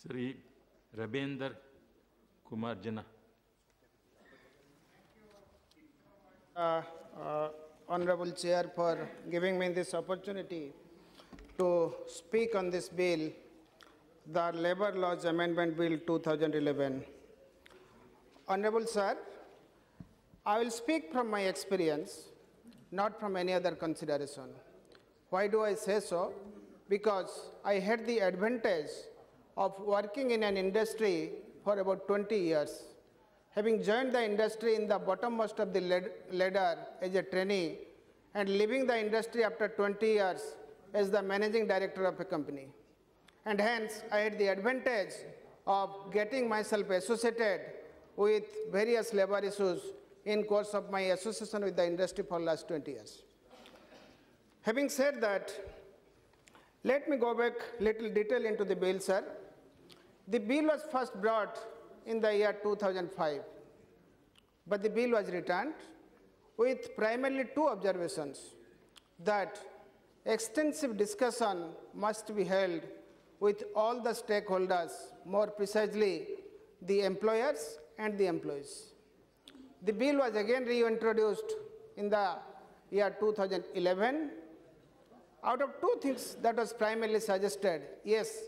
Sri Rabindra Kumar Jana. Honorable Chair, for giving me this opportunity to speak on this bill, the Labour Laws Amendment Bill 2011. Honorable Sir, I will speak from my experience, not from any other consideration. Why do I say so? Because I had the advantage of working in an industry for about 20 years. Having joined the industry in the bottommost of the ladder as a trainee and leaving the industry after 20 years as the managing director of a company. And hence, I had the advantage of getting myself associated with various labor issues in course of my association with the industry for the last 20 years. Having said that, let me go back little detail into the bill, sir. The bill was first brought in the year 2005, but the bill was returned with primarily two observations: that extensive discussion must be held with all the stakeholders, more precisely the employers and the employees. The bill was again reintroduced in the year 2011. Out of two things that was primarily suggested: yes,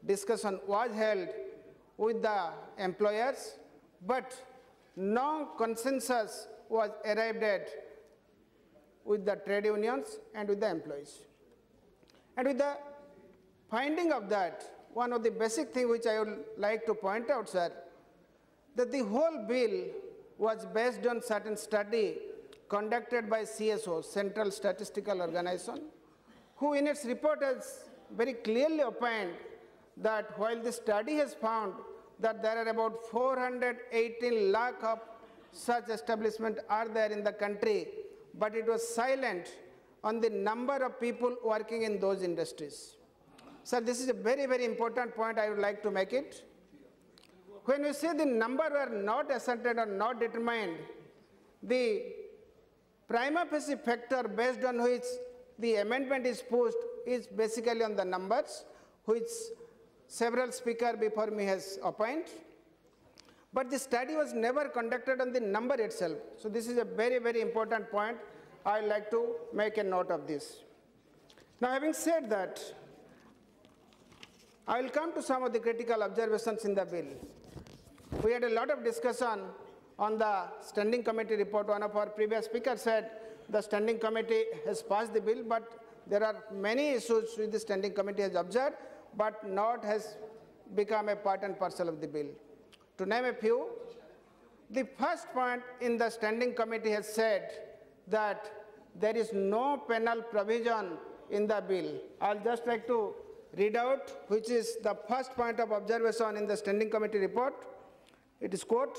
discussion was held with the employers, but no consensus was arrived at with the trade unions and with the employees. And with the finding of that, one of the basic things which I would like to point out, sir, that the whole bill was based on certain study conducted by CSO, Central Statistical Organization, who in its report has very clearly opined that while the study has found that there are about 418 lakh of such establishments are there in the country, but it was silent on the number of people working in those industries. Sir, this is a very, very important point. I would like to make it. When we say the number were not ascertained or not determined, the prima facie factor based on which the amendment is pushed is basically on the numbers, which several speakers before me has opined. But the study was never conducted on the number itself. So this is a very, very important point. I would like to make a note of this. Now, having said that, I will come to some of the critical observations in the bill. We had a lot of discussion on the standing committee report. One of our previous speakers said the standing committee has passed the bill, but there are many issues which the standing committee has observed, but not has become a part and parcel of the bill. To name a few, the first point in the standing committee has said that there is no penal provision in the bill. I'll just like to read out, which is the first point of observation in the standing committee report. It is, quote,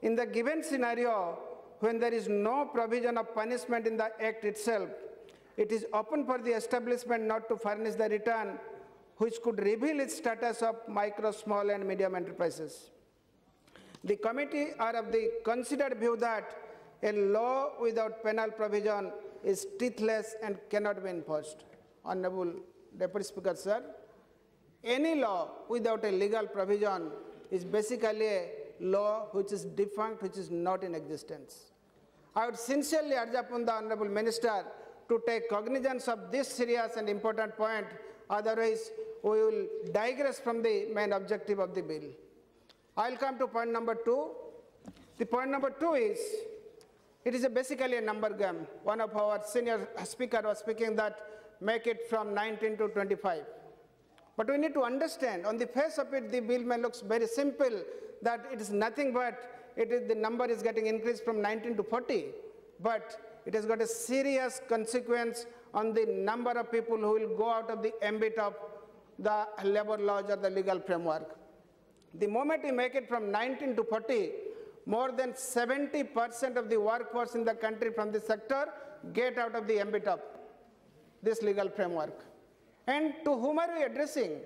"In the given scenario, when there is no provision of punishment in the act itself, it is open for the establishment not to furnish the return which could reveal its status of micro, small and medium enterprises. The committee are of the considered view that a law without penal provision is teethless and cannot be enforced." Honorable Deputy Speaker, sir, any law without a legal provision is basically a law which is defunct, which is not in existence. I would sincerely urge upon the Honorable Minister to take cognizance of this serious and important point, otherwise we will digress from the main objective of the bill. I will come to point number two. The point number two is, it is basically a number game. One of our senior speakers was speaking that make it from 19 to 25. But we need to understand, on the face of it, the bill may look very simple, that it is nothing but the number is getting increased from 19 to 40. But it has got a serious consequence on the number of people who will go out of the ambit of the labor laws or the legal framework. The moment you make it from 19 to 40, more than 70% of the workforce in the country from this sector get out of the ambit of this legal framework. And to whom are we addressing?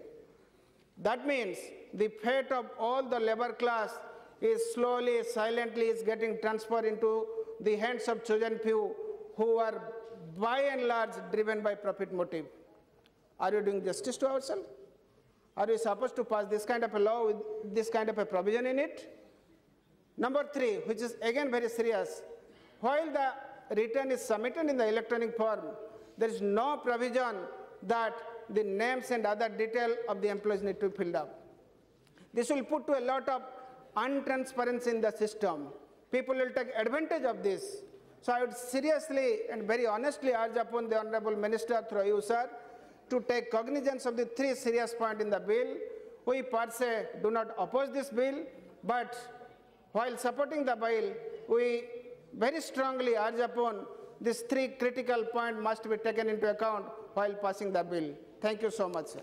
That means the fate of all the labor class is slowly, silently is getting transferred into the hands of chosen few who are by and large driven by profit motive. Are you doing justice to ourselves? Are we supposed to pass this kind of a law with this kind of a provision in it? Number 3, which is again very serious, while the return is submitted in the electronic form, there is no provision that the names and other detail of the employees need to be filled up. This will put to a lot of untransparency in the system. People will take advantage of this. So I would seriously and very honestly urge upon the Honorable Minister through you, sir, to take cognizance of the 3 serious points in the bill. We per se do not oppose this bill, but while supporting the bill, we very strongly urge upon these 3 critical points must be taken into account while passing the bill. Thank you so much, sir.